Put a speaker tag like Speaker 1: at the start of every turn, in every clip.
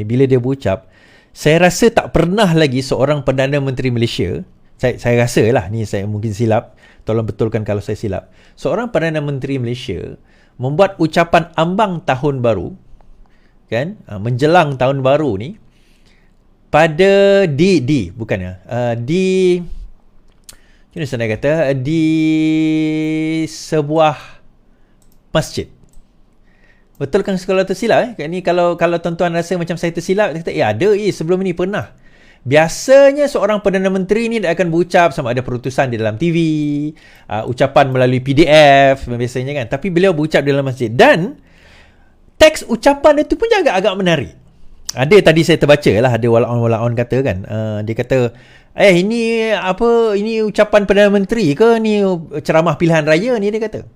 Speaker 1: bila dia berucap, saya rasa tak pernah lagi seorang Perdana Menteri Malaysia, saya rasa lah, ni saya mungkin silap, tolong betulkan kalau saya silap, seorang Perdana Menteri Malaysia membuat ucapan ambang tahun baru, kan, menjelang tahun baru ni, pada macam mana saya kata, di sebuah masjid. Betul kan kalau tersilap? Ni kalau tuan-tuan rasa macam saya tersilap, dia kata, ada sebelum ni pernah. Biasanya seorang Perdana Menteri ni dia akan berucap sama ada perutusan di dalam TV, ucapan melalui PDF biasanya kan. Tapi beliau berucap di dalam masjid. Dan teks ucapan itu pun agak-agak menarik. Ada tadi saya terbaca lah, ada walaun kata kan, dia kata, ini ucapan Perdana Menteri ke ni ceramah pilihan raya ni, dia kata.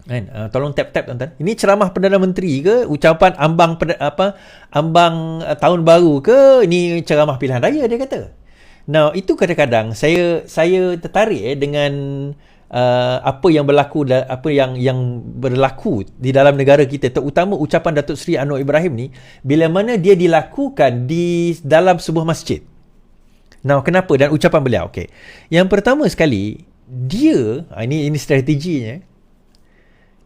Speaker 1: Kan? Tolong tap tuan-tuan. Ini ceramah Perdana Menteri ke, ucapan ambang tahun baru ke, ini ceramah pilihan raya, dia kata. Now, itu kadang-kadang saya tertarik dengan apa yang berlaku di dalam negara kita, terutama ucapan Datuk Seri Anwar Ibrahim ni, bila mana dia dilakukan di dalam sebuah masjid. Now, kenapa? Dan ucapan beliau, okey. Yang pertama sekali, dia ini strateginya.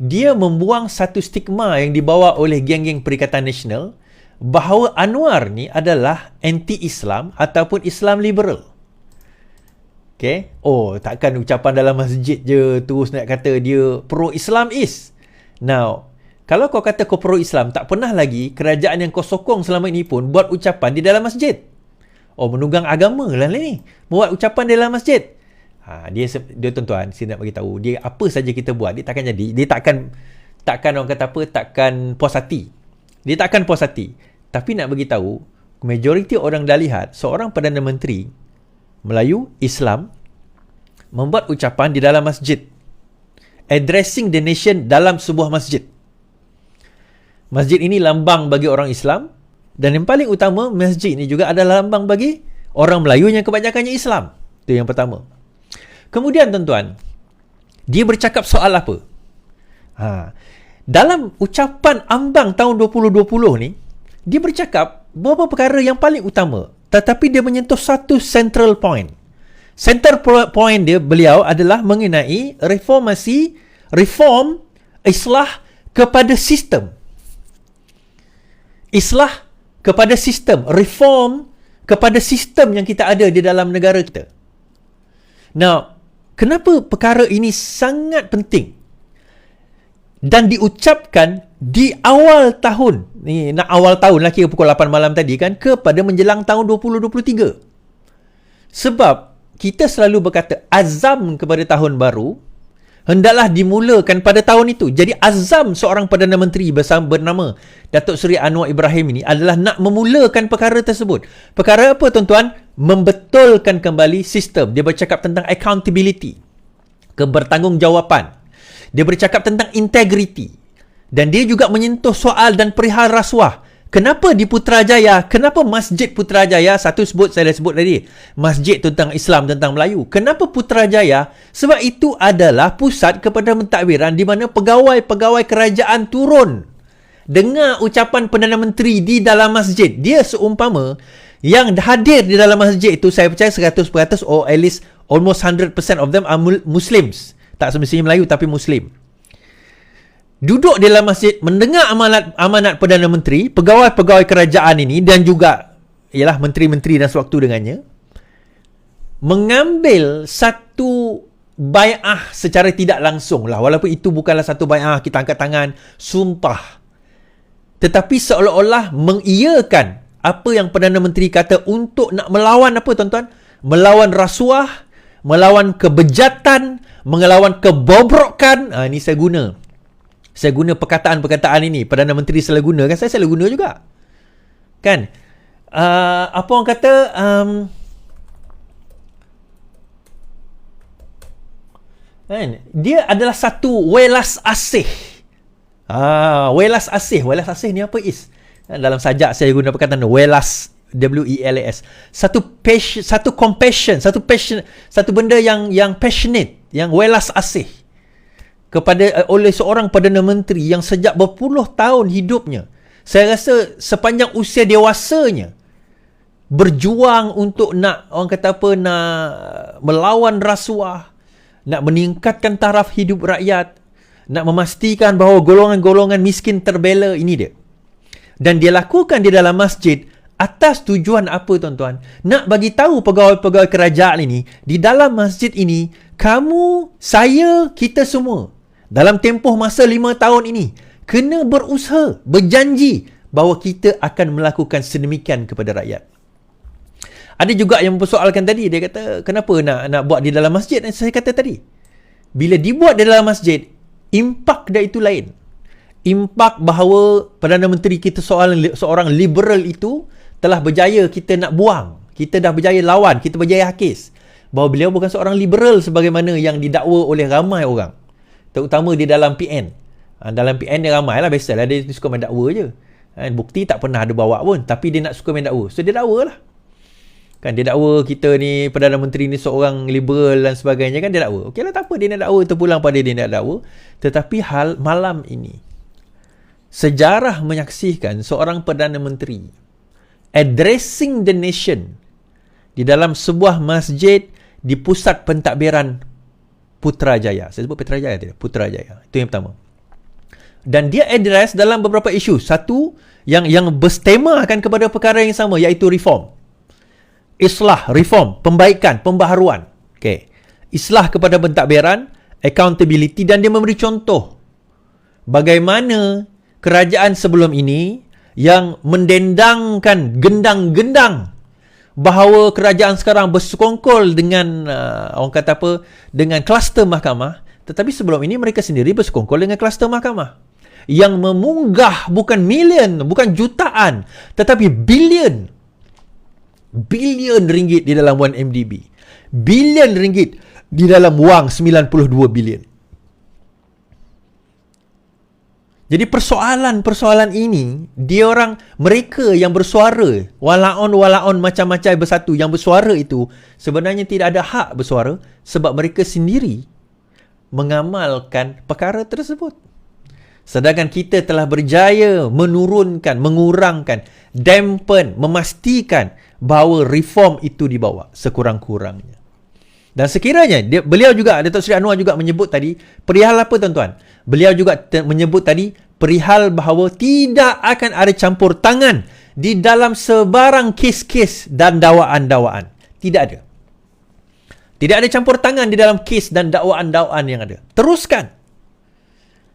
Speaker 1: Dia membuang satu stigma yang dibawa oleh geng-geng Perikatan Nasional bahawa Anwar ni adalah anti-Islam ataupun Islam liberal. Okay? Takkan ucapan dalam masjid je terus nak kata dia pro-Islam is. Now, kalau kau kata kau pro-Islam, tak pernah lagi kerajaan yang kau sokong selama ini pun buat ucapan di dalam masjid. Menunggang agama lah ni. Buat ucapan di dalam masjid. Dia tuan-tuan, saya nak bagi tahu, dia apa saja kita buat, dia takkan jadi, dia takkan orang kata apa, takkan puas hati. Dia takkan puas hati. Tapi nak bagi tahu, majoriti orang dah lihat seorang Perdana Menteri Melayu Islam membuat ucapan di dalam masjid, addressing the nation dalam sebuah masjid. Masjid ini lambang bagi orang Islam, dan yang paling utama, masjid ini juga adalah lambang bagi orang Melayu yang kebanyakannya Islam. Itu yang pertama. Kemudian tuan-tuan, dia bercakap soal apa? Dalam ucapan ambang tahun 2020 ni, dia bercakap beberapa perkara yang paling utama, tetapi dia menyentuh satu central point. Central point beliau adalah mengenai reform islah kepada sistem. Islah kepada sistem, reform kepada sistem yang kita ada di dalam negara kita. Now, kenapa perkara ini sangat penting dan diucapkan di awal tahun ni, nak awal tahun lah, kira pukul 8 malam tadi kan, kepada menjelang tahun 2023. Sebab kita selalu berkata azam kepada tahun baru hendaklah dimulakan pada tahun itu. Jadi azam seorang Perdana Menteri bernama Datuk Seri Anwar Ibrahim ini adalah nak memulakan perkara tersebut. Perkara apa tuan-tuan? Membetulkan kembali sistem. Dia bercakap tentang accountability, kebertanggungjawapan. Dia bercakap tentang integriti. Dan dia juga menyentuh soal dan perihal rasuah. Kenapa di Putrajaya? Kenapa Masjid Putrajaya? Saya dah sebut tadi. Masjid tentang Islam, tentang Melayu. Kenapa Putrajaya? Sebab itu adalah pusat kepada mentadbiran di mana pegawai-pegawai kerajaan turun. Dengar ucapan Perdana Menteri di dalam masjid. Dia seumpama yang hadir di dalam masjid itu, saya percaya 100% or at least almost 100% of them are Muslims. Tak semestinya Melayu tapi Muslim. Duduk di dalam masjid, mendengar amanat Perdana Menteri, pegawai-pegawai kerajaan ini dan juga ialah menteri-menteri dan sewaktu dengannya, mengambil satu bai'ah secara tidak langsung lah, walaupun itu bukanlah satu bai'ah kita angkat tangan sumpah, tetapi seolah-olah mengiyakan apa yang Perdana Menteri kata untuk nak melawan apa tuan-tuan? Melawan rasuah, melawan kebejatan, melawan kebobrokan. Ini saya guna perkataan-perkataan ini. Perdana Menteri selalu guna kan, saya selalu guna juga. Kan? Apa orang kata? Kan? Dia adalah satu welas asih. Welas asih ni apa is? Dalam sajak saya guna perkataan welas, W-E-L-A-S. Satu compassion, satu benda yang passionate, yang welas asih kepada oleh seorang Perdana Menteri yang sejak berpuluh tahun hidupnya Saya rasa sepanjang usia dewasanya berjuang untuk nak, orang kata apa, nak melawan rasuah, nak meningkatkan taraf hidup rakyat, nak memastikan bahawa golongan-golongan miskin terbela, ini dia. Dan dia lakukan di dalam masjid atas tujuan apa, tuan-tuan? Nak bagi tahu pegawai-pegawai kerajaan ini, di dalam masjid ini, kamu, saya, kita semua dalam tempoh masa 5 tahun ini kena berusaha, berjanji bahawa kita akan melakukan sedemikian kepada rakyat. Ada juga yang mempersoalkan tadi, dia kata kenapa nak buat di dalam masjid. Dan saya kata tadi, bila dibuat di dalam masjid, impak dia itu lain. Impak bahawa Perdana Menteri kita seorang liberal itu telah berjaya kita nak buang. Kita dah berjaya lawan, kita berjaya hakis. Bahawa beliau bukan seorang liberal sebagaimana yang didakwa oleh ramai orang. Terutama di dalam PN. Dalam PN dia ramai lah, biasalah dia suka main dakwa je. Bukti tak pernah ada bawa pun, tapi dia nak suka main dakwa. So dia dakwa lah. Kan dia dakwa kita ni, Perdana Menteri ni seorang liberal dan sebagainya, kan dia dakwa. Okeylah, tak apa, dia nak dakwa, terpulang pada dia nak dakwa. Tetapi malam ini, sejarah menyaksikan seorang Perdana Menteri addressing the nation di dalam sebuah masjid di pusat pentadbiran Putrajaya. Saya sebut Putrajaya tidak? Putrajaya. Itu yang pertama. Dan dia address dalam beberapa isu. Satu, yang bertemakan kepada perkara yang sama, iaitu reform. Islah, reform, pembaikan, pembaharuan. Okay. Islah kepada pentadbiran, accountability, dan dia memberi contoh bagaimana kerajaan sebelum ini yang mendendangkan gendang-gendang bahawa kerajaan sekarang bersekongkol dengan orang kata apa, dengan kluster mahkamah, tetapi sebelum ini mereka sendiri bersekongkol dengan kluster mahkamah yang memunggah bukan million, bukan jutaan, tetapi bilion ringgit di dalam 1MDB. Bilion ringgit di dalam wang 92 bilion. Jadi persoalan-persoalan ini, mereka yang bersuara, walaon macam-macam bersatu, yang bersuara itu sebenarnya tidak ada hak bersuara sebab mereka sendiri mengamalkan perkara tersebut. Sedangkan kita telah berjaya menurunkan, mengurangkan, dampen, memastikan bahawa reform itu dibawa sekurang-kurangnya. Dan sekiranya beliau juga, Datuk Seri Anwar juga menyebut tadi perihal apa, tuan-tuan? Beliau juga menyebut tadi perihal bahawa tidak akan ada campur tangan di dalam sebarang kes-kes dan dakwaan-dakwaan. Tidak ada. Tidak ada campur tangan di dalam kes dan dakwaan-dakwaan yang ada. Teruskan.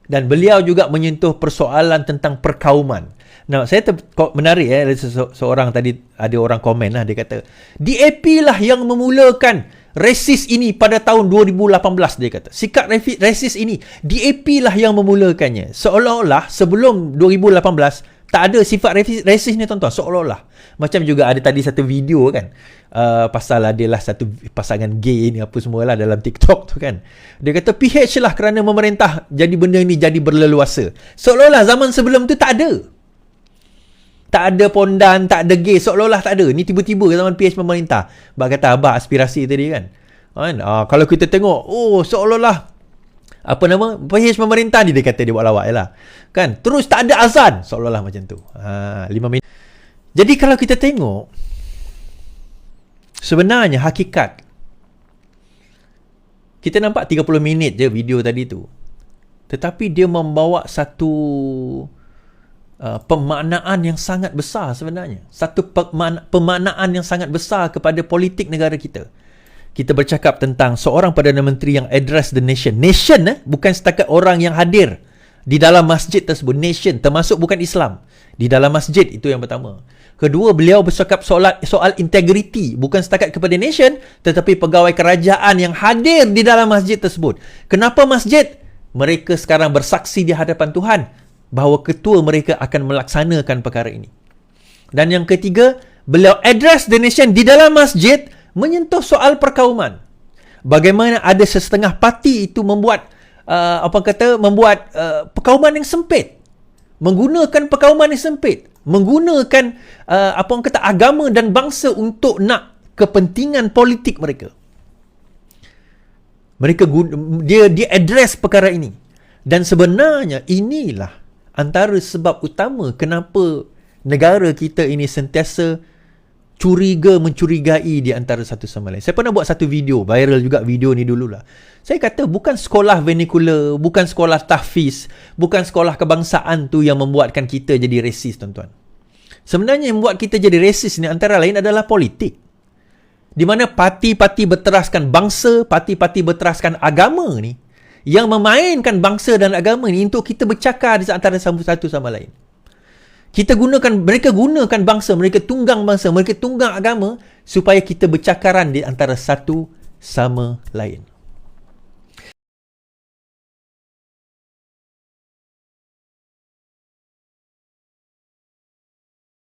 Speaker 1: Dan beliau juga menyentuh persoalan tentang perkauman. Nah, saya menarik ada seorang tadi, ada orang komen lah, dia kata DAP lah yang memulakan resis ini pada tahun 2018, dia kata. Sikap resis ini DAP lah yang memulakannya. Seolah-olah sebelum 2018 tak ada sifat resis ni, tuan-tuan. Seolah-olah. Macam juga ada tadi satu video kan, pasal adalah satu pasangan gay ni apa semualah dalam TikTok tu kan. Dia kata PH lah kerana memerintah jadi benda ni jadi berleluasa. Seolah-olah zaman sebelum tu tak ada. Tak ada pondan, tak ada gay, seolah-olah tak ada. Ni tiba-tiba zaman PH pemerintah. Abang kata abang aspirasi tadi kan. Kalau kita tengok, seolah-olah apa nama, PH pemerintah ni, dia kata dia buat lawak je lah. Kan? Terus tak ada azan, seolah-olah macam tu. 5 minit. Jadi kalau kita tengok, sebenarnya hakikat, kita nampak 30 minit je video tadi tu. Tetapi dia membawa satu pemaknaan yang sangat besar sebenarnya. Satu pemaknaan yang sangat besar kepada politik negara kita. Kita bercakap tentang seorang Perdana Menteri yang address the nation. Nation, bukan setakat orang yang hadir di dalam masjid tersebut. Nation, termasuk bukan Islam. Di dalam masjid, itu yang pertama. Kedua, beliau bercakap soal integriti, bukan setakat kepada nation, tetapi pegawai kerajaan yang hadir di dalam masjid tersebut. Kenapa masjid? Mereka sekarang bersaksi di hadapan Tuhan bahawa ketua mereka akan melaksanakan perkara ini. Dan yang ketiga, beliau address the nation di dalam masjid, menyentuh soal perkauman. Bagaimana ada setengah parti itu membuat perkauman yang sempit. Menggunakan perkauman yang sempit. Menggunakan agama dan bangsa untuk nak kepentingan politik mereka. Dia address perkara ini. Dan sebenarnya inilah antara sebab utama kenapa negara kita ini sentiasa mencurigai di antara satu sama lain. Saya pernah buat satu video, viral juga video ni dululah. Saya kata bukan sekolah vernacular, bukan sekolah tahfiz, bukan sekolah kebangsaan tu yang membuatkan kita jadi resis, tuan-tuan. Sebenarnya yang membuat kita jadi resis ni antara lain adalah politik. Di mana parti-parti berteraskan bangsa, parti-parti berteraskan agama ni, yang memainkan bangsa dan agama ni untuk kita bercakap di antara satu sama lain. Mereka gunakan bangsa, mereka tunggang agama supaya kita bercakaran di antara satu sama lain.